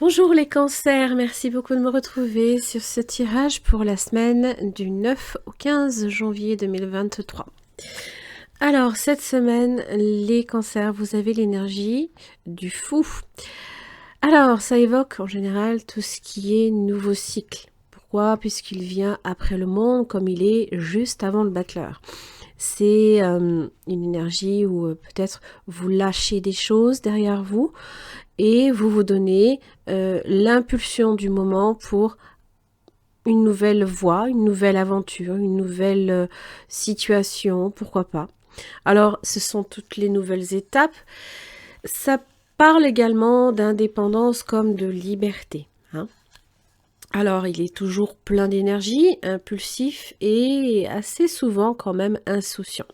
Bonjour les cancers, merci beaucoup de me retrouver sur ce tirage pour la semaine du 9 au 15 janvier 2023. Alors cette semaine, les cancers, vous avez l'énergie du fou. Alors ça évoque en général tout ce qui est nouveau cycle. Pourquoi? Puisqu'il vient après le monde comme il est juste avant le battleur. C'est une énergie où peut-être vous lâchez des choses derrière vous et vous vous donnez l'impulsion du moment pour une nouvelle voie, une nouvelle aventure, une nouvelle situation, pourquoi pas. Alors, ce sont toutes les nouvelles étapes. Ça parle également d'indépendance comme de liberté. Alors, il est toujours plein d'énergie, impulsif et assez souvent quand même insouciant.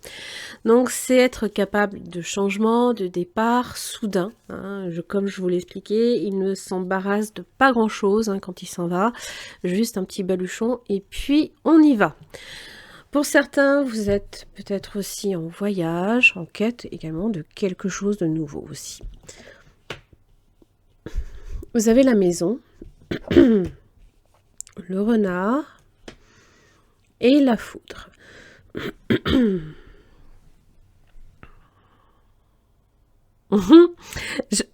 Donc, c'est être capable de changement, de départ soudain. Comme je vous l'ai expliqué, il ne s'embarrasse de pas grand-chose quand il s'en va. Juste un petit baluchon et puis on y va. Pour certains, vous êtes peut-être aussi en voyage, en quête également de quelque chose de nouveau aussi. Vous avez la maison. Le renard et la foudre.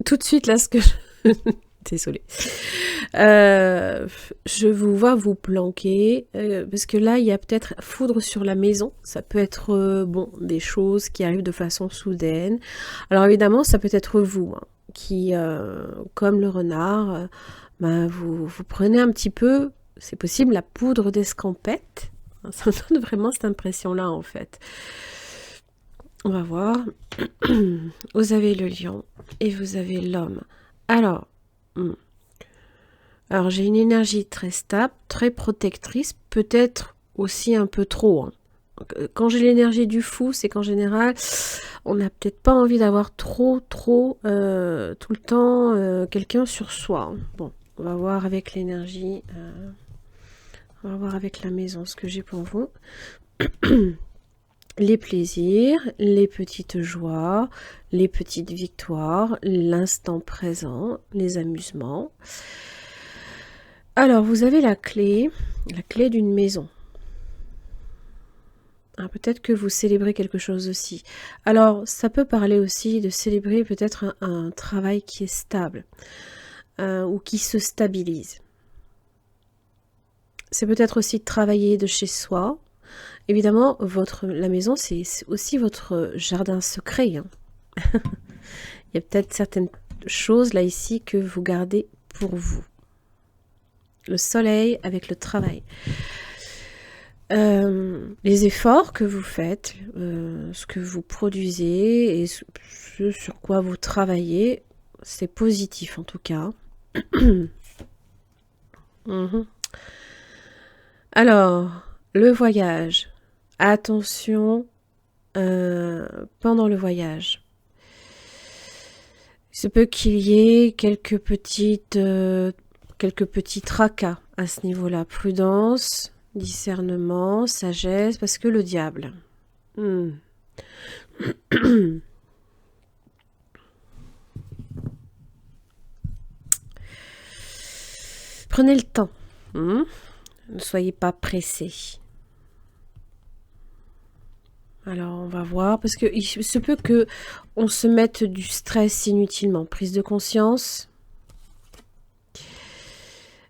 Tout de suite là, ce que je... Désolée. Je vous vois vous planquer, parce que là, il y a peut-être foudre sur la maison. Ça peut être, bon, des choses qui arrivent de façon soudaine. Alors évidemment, ça peut être vous, qui, comme le renard, vous prenez un petit peu, c'est possible, la poudre d'escampette. Ça me donne vraiment cette impression-là, en fait. On va voir. Vous avez le lion et vous avez l'homme. Alors, j'ai une énergie très stable, très protectrice, peut-être aussi un peu trop. Quand j'ai l'énergie du fou, c'est qu'en général, on n'a peut-être pas envie d'avoir trop, tout le temps quelqu'un sur soi. Bon, on va voir avec l'énergie, on va voir avec la maison ce que j'ai pour vous. Les plaisirs, les petites joies, les petites victoires, l'instant présent, les amusements. Alors, vous avez la clé d'une maison. Peut-être que vous célébrez quelque chose aussi. Alors, ça peut parler aussi de célébrer peut-être un travail qui est stable ou qui se stabilise. C'est peut-être aussi de travailler de chez soi. Évidemment, la maison, c'est aussi votre jardin secret. Il y a peut-être certaines choses là ici que vous gardez pour vous. Le soleil avec le travail. Les efforts que vous faites, ce que vous produisez et ce sur quoi vous travaillez, c'est positif en tout cas. Alors, le voyage. Attention pendant le voyage. Il se peut qu'il y ait quelques petits tracas à ce niveau-là. Prudence, discernement, sagesse, parce que le diable. Prenez le temps. Ne soyez pas pressés. Alors, on va voir, parce que il se peut que on se mette du stress inutilement. Prise de conscience.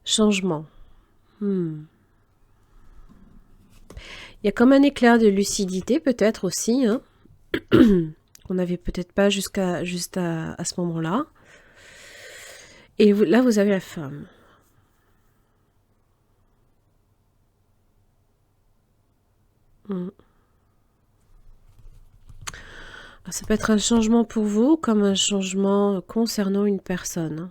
Changement. Il y a comme un éclair de lucidité, peut-être aussi, qu'on n'avait peut-être pas juste à ce moment-là. Et là, vous avez la femme. Ça peut être un changement pour vous, comme un changement concernant une personne.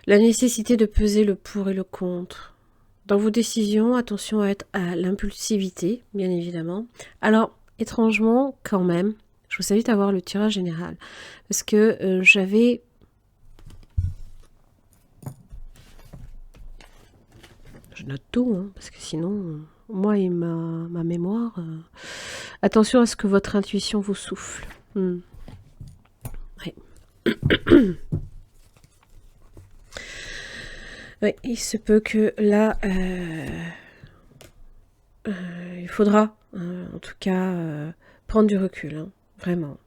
La nécessité de peser le pour et le contre. Dans vos décisions, attention à l'impulsivité, bien évidemment. Alors, étrangement, quand même, je vous invite à voir le tirage général. Parce que j'avais... Je note tout, parce que sinon, moi et ma mémoire... Attention à ce que votre intuition vous souffle. Ouais. Oui, il se peut que là, il faudra, en tout cas, prendre du recul, hein, vraiment.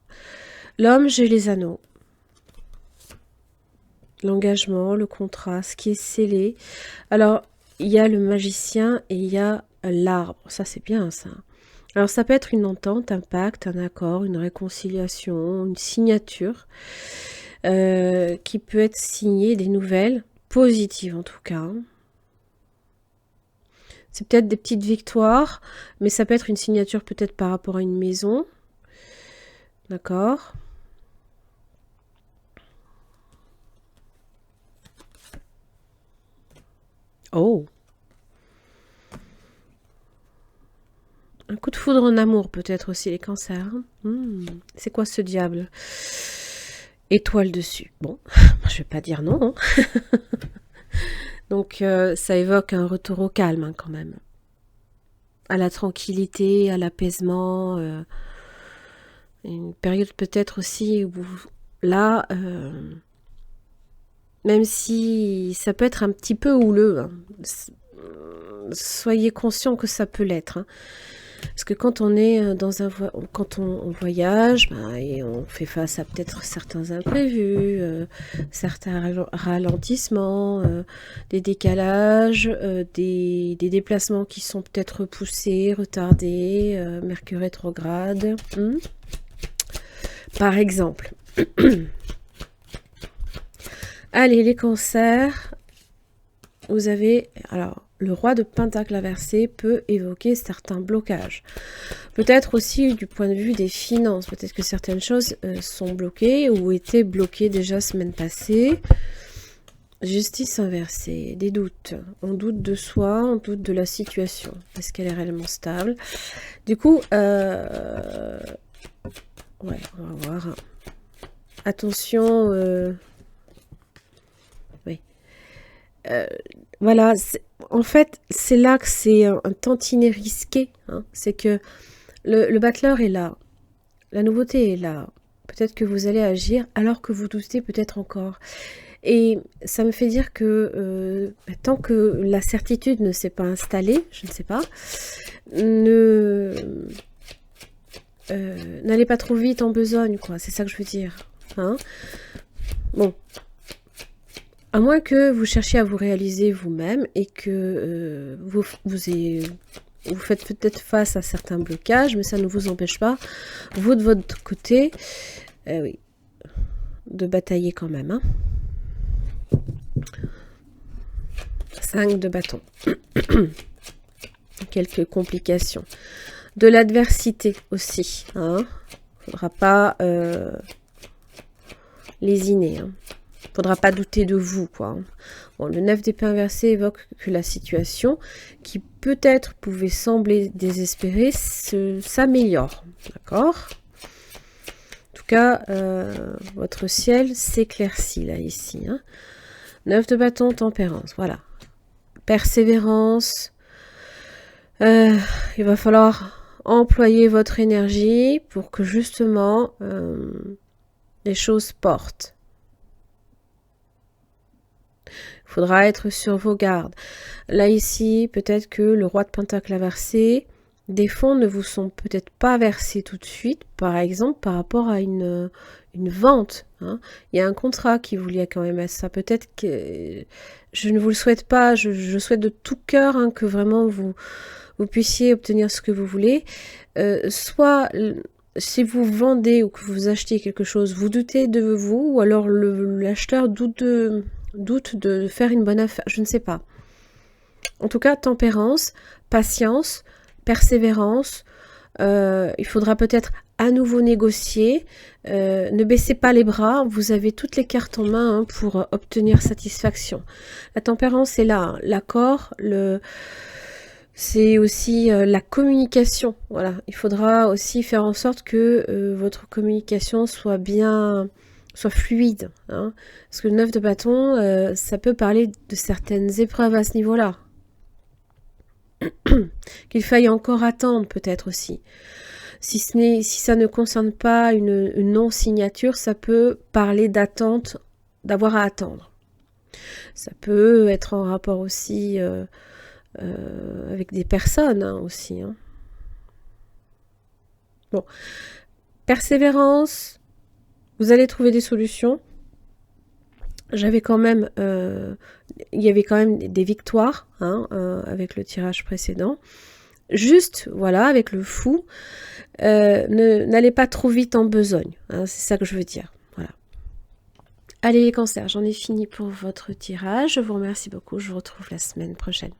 L'homme, j'ai les anneaux. L'engagement, le contrat, ce qui est scellé. Alors, il y a le magicien et il y a l'arbre. Ça, c'est bien, ça. Alors, ça peut être une entente, un pacte, un accord, une réconciliation, une signature qui peut être signée, des nouvelles, positives en tout cas. C'est peut-être des petites victoires, mais ça peut être une signature peut-être par rapport à une maison. D'accord. Oh. Un coup de foudre en amour peut-être aussi les cancers. C'est quoi ce diable? Étoile dessus. Bon, je vais pas dire non. Hein. Donc ça évoque un retour au calme hein, quand même. À la tranquillité, à l'apaisement. Une période peut-être aussi où là, même si ça peut être un petit peu houleux, hein, soyez conscient que ça peut l'être. Hein. Parce que quand on est dans quand on voyage, et on fait face à peut-être certains imprévus, certains ralentissements, des décalages, des déplacements qui sont peut-être repoussés, retardés, Mercure rétrograde. Par exemple. Allez, les cancers, vous avez... Alors, le roi de Pentacle inversé peut évoquer certains blocages. Peut-être aussi du point de vue des finances. Peut-être que certaines choses sont bloquées ou étaient bloquées déjà semaine passée. Justice inversée, des doutes. On doute de soi, on doute de la situation. Est-ce qu'elle est réellement stable? Du coup, ouais, on va voir. Attention, oui. Voilà, en fait, c'est là que c'est un tantinet risqué. Hein. C'est que le battleur est là, la nouveauté est là. Peut-être que vous allez agir alors que vous doutez peut-être encore. Et ça me fait dire que tant que la certitude ne s'est pas installée, je ne sais pas, n'allez pas trop vite en besogne, quoi. C'est ça que je veux dire. Hein. Bon. À moins que vous cherchiez à vous réaliser vous-même et que vous faites peut-être face à certains blocages, mais ça ne vous empêche pas, vous de votre côté, oui, de batailler quand même. Hein. 5 de bâton. Quelques complications. De l'adversité aussi. Hein. Faudra pas lésiner. Hein. Faudra pas douter de vous, quoi. Bon, le 9 d'épée inversé évoque que la situation, qui peut-être pouvait sembler désespérée, s'améliore. D'accord? En tout cas, votre ciel s'éclaircit, là, ici. Hein. 9 de bâton, tempérance, voilà. Persévérance. Il va falloir employer votre énergie pour que, justement, les choses portent. Il faudra être sur vos gardes. Là, ici, peut-être que le roi de Pentacle inversé, des fonds ne vous sont peut-être pas versés tout de suite, par exemple, par rapport à une vente. Hein. Il y a un contrat qui vous lie quand même à ça. Peut-être que je ne vous le souhaite pas, je souhaite de tout cœur hein, que vraiment vous puissiez obtenir ce que vous voulez. Soit... Si vous vendez ou que vous achetez quelque chose, vous doutez de vous, ou alors l'acheteur doute de faire une bonne affaire, je ne sais pas. En tout cas, tempérance, patience, persévérance, il faudra peut-être à nouveau négocier, ne baissez pas les bras, vous avez toutes les cartes en main hein, pour obtenir satisfaction. La tempérance est là, hein. L'accord, c'est aussi la communication. Voilà, il faudra aussi faire en sorte que votre communication soit fluide. Hein. Parce que le 9 de bâton, ça peut parler de certaines épreuves à ce niveau-là. Qu'il faille encore attendre peut-être aussi. Si ça ne concerne pas une non-signature, ça peut parler d'attente, d'avoir à attendre. Ça peut être en rapport aussi avec des personnes aussi. Bon, persévérance, vous allez trouver des solutions. J'avais quand même, il y avait quand même des victoires avec le tirage précédent. Juste, voilà, avec le fou, n'allez pas trop vite en besogne. C'est ça que je veux dire. Voilà. Allez les cancers, j'en ai fini pour votre tirage. Je vous remercie beaucoup. Je vous retrouve la semaine prochaine.